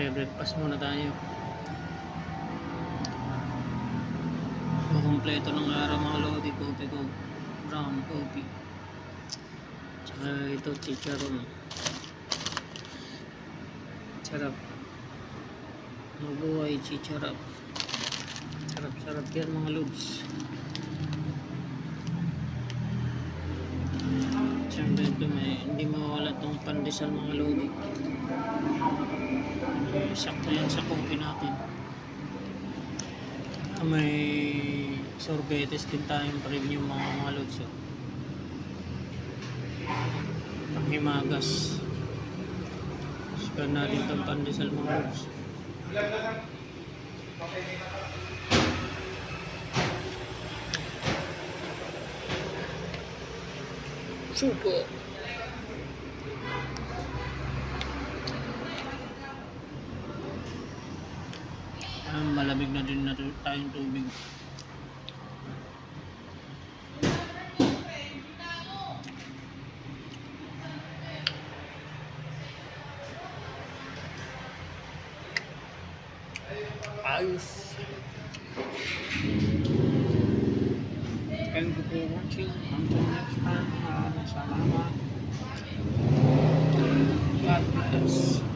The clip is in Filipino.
Magbe-breakfast muna tayo. Makumpleto ng araw mga lodi. Coffee ko, brown coffee. Tsaka ito, chicharon. Sarap. Mabuhay chicharon. Sarap-sarap yan mga lods. Siyempre ito hindi mawawala itong pandesal mga lodi. Sakto yan sa coffee natin. May sorbetes din tayong premium mga lods. Panghimagas. Span natin itong pandesal mga lods. Super. Malamig na din na tayong tubig. Ayos. Thank you for watching. Until next time, salamat. God bless.